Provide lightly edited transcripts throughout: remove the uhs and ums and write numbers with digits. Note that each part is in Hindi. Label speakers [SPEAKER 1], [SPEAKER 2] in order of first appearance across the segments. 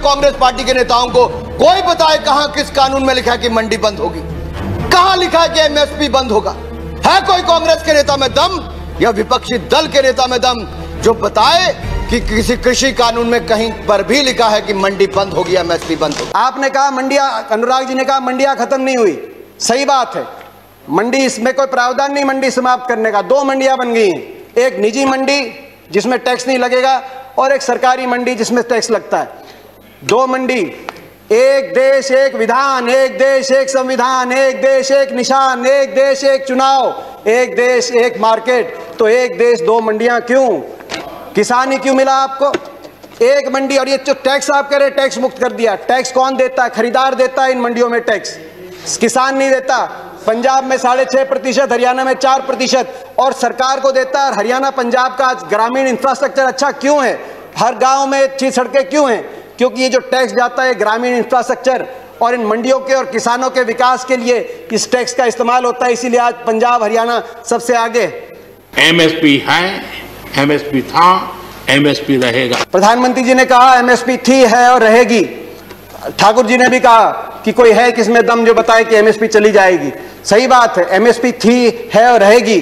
[SPEAKER 1] कांग्रेस पार्टी के नेताओं को कोई बताए कहां किस कानून में लिखा है कि मंडी बंद होगी, कहां लिखा है कि एमएसपी बंद होगा। है कोई कांग्रेस के नेता में दम या विपक्षी दल के नेता में दम जो बताए कि किसी कृषि कानून में कहीं पर भी लिखा है कि मंडी बंद होगी, एमएसपी बंद होगी।
[SPEAKER 2] आपने कहा मंडियां, अनुराग जी ने कहा मंडियां खत्म नहीं हुई, सही बात है। मंडी, इसमें कोई प्रावधान नहीं मंडी समाप्त करने का। 2 मंडियां बन गई हैं, एक निजी मंडी जिसमें टैक्स नहीं लगेगा और एक सरकारी मंडी जिसमें टैक्स लगता है। 2 मंडी, एक देश एक विधान, एक देश एक संविधान, एक देश एक निशान, एक देश एक चुनाव, एक देश एक मार्केट। तो एक देश 2 मंडियां क्यों? किसान ही क्यों मिला आपको? एक मंडी। और ये जो टैक्स आप कह रहे टैक्स मुक्त कर दिया, टैक्स कौन देता है? खरीदार देता है इन मंडियों में टैक्स, किसान नहीं देता। पंजाब में 6.5%, हरियाणा में 4% और सरकार को देता है। हरियाणा पंजाब का ग्रामीण इंफ्रास्ट्रक्चर अच्छा क्यों है? हर गांव में अच्छी सड़कें क्यों हैं? क्योंकि ये जो टैक्स जाता है ग्रामीण इंफ्रास्ट्रक्चर और इन मंडियों के और किसानों के विकास के लिए इस टैक्स का इस्तेमाल होता है। इसीलिए आज पंजाब हरियाणा सबसे आगे।
[SPEAKER 3] एमएसपी है, एमएसपी था, एमएसपी रहेगा।
[SPEAKER 2] प्रधानमंत्री जी ने कहा एमएसपी थी, है और रहेगी। ठाकुर जी ने भी कहा कि कोई है किसमें दम जो बताए कि एमएसपी चली जाएगी। सही बात है, एमएसपी थी, है और रहेगी।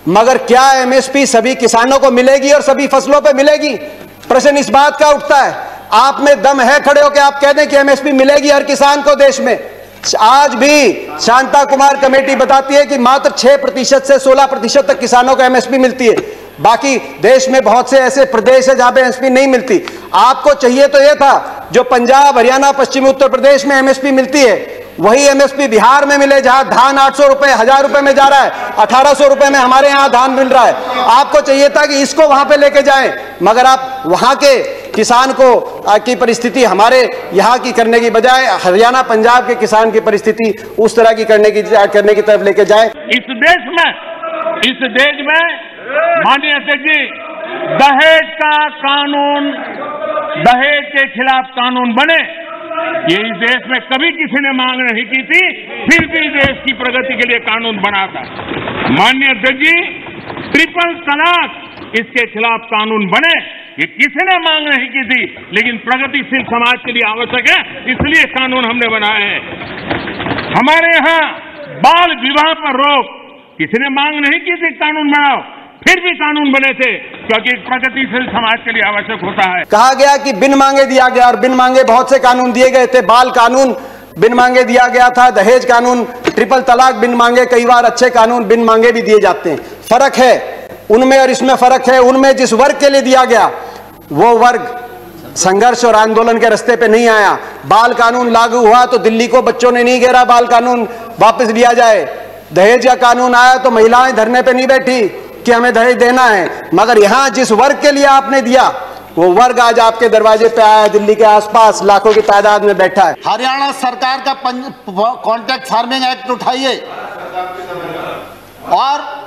[SPEAKER 2] मगर क्या एमएसपी सभी किसानों को मिलेगी और सभी फसलों पे मिलेगी? प्रश्न इस बात का उठता है। आप में दम है खड़े होकर आप कह दें कि एमएसपी मिलेगी हर किसान को देश में? आज भी शांता कुमार कमेटी बताती है कि मात्र 6% से 16% तक किसानों को एमएसपी मिलती है। बाकी देश में बहुत से ऐसे प्रदेश है जहां पे एमएसपी नहीं मिलती। आपको चाहिए तो यह था जो पंजाब, हरियाणा, पश्चिमी उत्तर प्रदेश में एमएसपी मिलती है वही एमएसपी बिहार में मिले, जहां धान 800 रुपए, 1000 रुपए में जा रहा है, 1800 रुपए में हमारे यहां धान मिल रहा है। आपको चाहिए था कि इसको वहां पे लेके जाएं, मगर आप वहां के किसान को की परिस्थिति हमारे यहाँ की करने की बजाय हरियाणा पंजाब के किसान की परिस्थिति उस तरह की करने की तरफ लेके जाए।
[SPEAKER 3] इस देश में माननीय अध्यक्ष जी, दहेज का कानून, दहेज के खिलाफ कानून बने, ये इस देश में कभी किसी ने मांग नहीं की थी, फिर भी देश की प्रगति के लिए कानून बना था। माननीय अध्यक्ष जी, ट्रिपल तलाक, इसके खिलाफ कानून बने, ये किसी ने मांग नहीं की थी, लेकिन प्रगतिशील समाज के लिए आवश्यक है, इसलिए कानून हमने बनाए हैं। हमारे यहाँ बाल विवाह पर रोक, किसी ने मांग नहीं की थी कानून बनाओ, फिर भी कानून बने थे, क्योंकि प्रगतिशील समाज के लिए आवश्यक होता है।
[SPEAKER 2] कहा गया कि बिन मांगे दिया गया, और बिन मांगे बहुत से कानून दिए गए थे। बाल कानून बिन मांगे दिया गया था, दहेज कानून, ट्रिपल तलाक बिन मांगे, कई बार अच्छे कानून बिन मांगे भी दिए जाते हैं। फर्क है उनमें और इसमें फर्क है। उनमें जिस वर्ग के लिए दिया गया वो वर्ग संघर्ष और आंदोलन के रास्ते पे नहीं आया। बाल कानून लागू हुआ तो दिल्ली को बच्चों ने नहीं घेरा बाल कानून वापस लिया जाए। दहेज का कानून आया तो महिलाएं धरने पे नहीं बैठी कि हमें दहेज देना है। मगर यहां जिस वर्ग के लिए आपने दिया वो वर्ग आज आपके दरवाजे पे आया, दिल्ली के आसपास लाखों की तादाद में बैठा है।
[SPEAKER 1] हरियाणा सरकार का कॉन्ट्रैक्ट फार्मिंग एक्ट उठाइए, और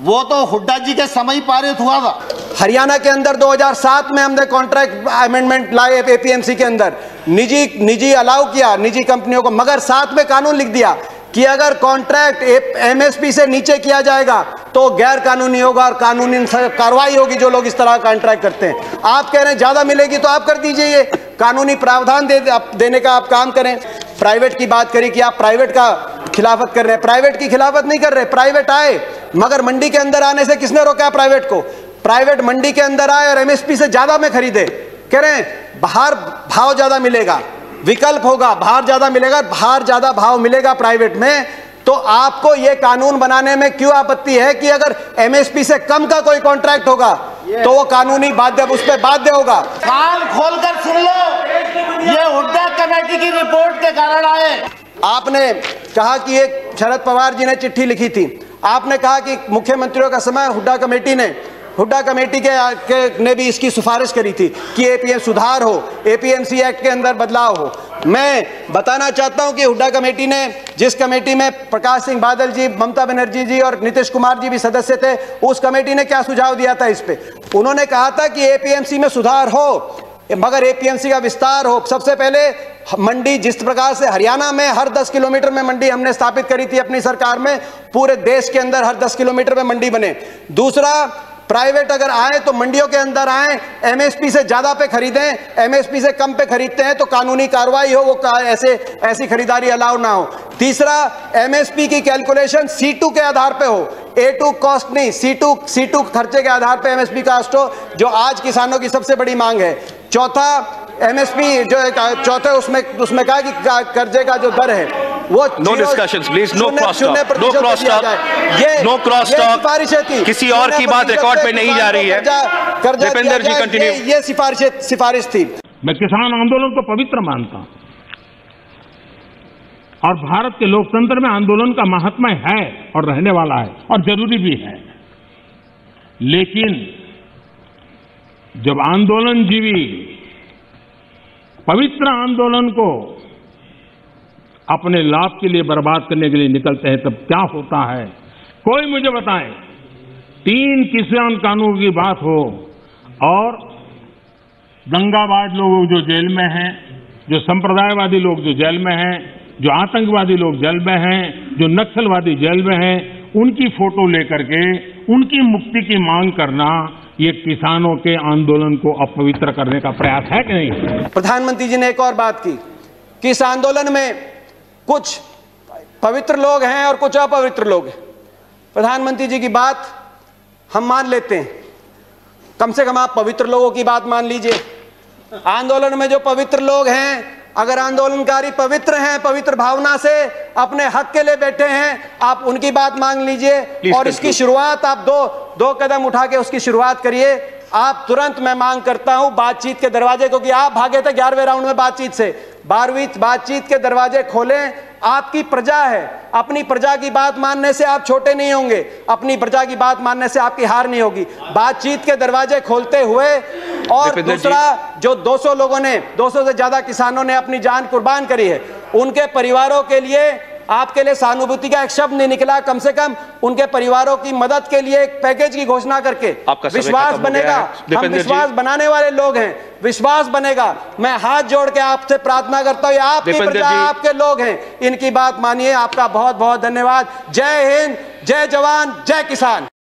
[SPEAKER 1] वो तो हुड्डा जी के समय पारित हुआ था।
[SPEAKER 2] हरियाणा के अंदर 2007 में हमने कॉन्ट्रैक्ट अमेंडमेंट लाए एपीएमसी के अंदर, निजी अलाउ किया निजी कंपनियों को, मगर साथ में कानून लिख दिया कि अगर कॉन्ट्रैक्ट एमएसपी से नीचे किया जाएगा तो गैर कानूनी होगा और कानूनी कार्रवाई होगी जो लोग इस तरह कॉन्ट्रैक्ट करते हैं। आप कह रहे हैं ज्यादा मिलेगी तो आप कर दीजिए, ये कानूनी प्रावधान देने का आप काम करें। प्राइवेट की बात करी कि आप प्राइवेट का खिलाफत कर रहे हैं, प्राइवेट की खिलाफत नहीं कर रहे। प्राइवेट आए, मगर मंडी के अंदर आने से किसने रोका प्राइवेट को? प्राइवेट मंडी के अंदर आए और एमएसपी से ज्यादा में खरीदे। कह रहे हैं बाहर भाव ज्यादा मिलेगा, विकल्प होगा, बाहर ज्यादा मिलेगा, बाहर ज्यादा भाव मिलेगा प्राइवेट में। तो आपको यह कानून बनाने में क्यों आपत्ति है कि अगर एमएसपी से कम का कोई कॉन्ट्रैक्ट होगा तो वो कानूनी बाध्य, उस पर बाध्य होगा।
[SPEAKER 1] कान खोलकर सुन लो, ये हुड्डा कमेटी की रिपोर्ट के कारण आए।
[SPEAKER 2] आपने कहा कि एक शरद पवार जी ने चिट्ठी लिखी थी, आपने कहा कि मुख्यमंत्रियों का समय हुड्डा कमेटी ने भी इसकी सिफारिश करी थी कि एपीएम सुधार हो, एपीएमसी एक्ट के अंदर बदलाव हो। मैं बताना चाहता हूं कि हुड्डा कमेटी ने, जिस कमेटी में प्रकाश सिंह बादल जी, ममता बनर्जी जी और नीतीश कुमार जी भी सदस्य थे, उस कमेटी ने क्या सुझाव दिया था इस पे? उन्होंने कहा था कि एपीएमसी में सुधार हो, मगर एपीएमसी का विस्तार हो। सबसे पहले मंडी, जिस प्रकार से हरियाणा में हर 10 किलोमीटर में मंडी हमने स्थापित करी थी अपनी सरकार में, पूरे देश के अंदर हर 10 किलोमीटर में मंडी बने। दूसरा, प्राइवेट अगर आए तो मंडियों के अंदर आए, एमएसपी से ज्यादा पे खरीदें, एमएसपी से कम पे खरीदते हैं तो कानूनी कार्रवाई हो, वो ऐसी खरीदारी अलाउ ना हो। तीसरा, एमएसपी की कैलकुलेशन C2 के आधार पे हो, A2 कॉस्ट नहीं, C2 खर्चे के आधार पे एमएसपी कॉस्ट हो, जो आज किसानों की सबसे बड़ी मांग है। चौथा, एमएसपी जो चौथे उसमें कहा कि कर्जे का जो दर है वो
[SPEAKER 4] no discussions please, no cross talk, no cross talk, no cross talk, किसी और की बात रिकॉर्ड पे नहीं जा रही है। दीपेंद्र जी कंटिन्यू।
[SPEAKER 2] ये सिफारिश थी।
[SPEAKER 3] मैं किसान आंदोलन को पवित्र मानता हूं और भारत के लोकतंत्र में आंदोलन का महात्म्य है और रहने वाला है और जरूरी भी है। लेकिन जब आंदोलनजीवी पवित्र आंदोलन को अपने लाभ के लिए बर्बाद करने के लिए निकलते हैं तब क्या होता है? कोई मुझे बताए, 3 किसान कानून की बात हो और दंगाबाज लोग जो जेल में हैं, जो संप्रदायवादी लोग जो जेल में हैं, जो आतंकवादी लोग जेल में हैं, जो नक्सलवादी जेल में हैं, उनकी फोटो लेकर के उनकी मुक्ति की मांग करना, ये किसानों के आंदोलन को अपवित्र करने का प्रयास है कि नहीं?
[SPEAKER 2] प्रधानमंत्री जी ने एक और बात की कि इस आंदोलन में कुछ पवित्र लोग हैं और कुछ अपवित्र लोग हैं। प्रधानमंत्री जी की बात हम मान लेते हैं, कम से कम आप पवित्र लोगों की बात मान लीजिए। आंदोलन में जो पवित्र लोग हैं, अगर आंदोलनकारी पवित्र हैं, पवित्र भावना से अपने हक के लिए बैठे हैं, आप उनकी बात मांग लीजिए और इसकी शुरुआत आप दो कदम उठा के उसकी शुरुआत करिए। आप तुरंत, मैं मांग करता हूं, बातचीत के दरवाजे, क्योंकि आप भागे थे 11वें राउंड में बातचीत से, 12वीं बातचीत के दरवाजे खोलें। आपकी प्रजा है, अपनी प्रजा की बात मानने से आप छोटे नहीं होंगे, अपनी प्रजा की बात मानने से आपकी हार नहीं होगी। बातचीत के दरवाजे खोलते हुए, और दूसरा, जो 200 लोगों ने, 200 से ज्यादा किसानों ने अपनी जान कुर्बान करी है, उनके परिवारों के लिए आपके लिए सहानुभूति का एक शब्द नहीं निकला। कम से कम उनके परिवारों की मदद के लिए एक पैकेज की घोषणा करके विश्वास बनेगा। हम विश्वास बनाने वाले लोग हैं, विश्वास बनेगा। मैं हाथ जोड़ के आपसे प्रार्थना करता हूं, आपकी प्रजा, आपके लोग हैं, इनकी बात मानिए। आपका बहुत बहुत धन्यवाद। जय हिंद, जय जवान, जय किसान।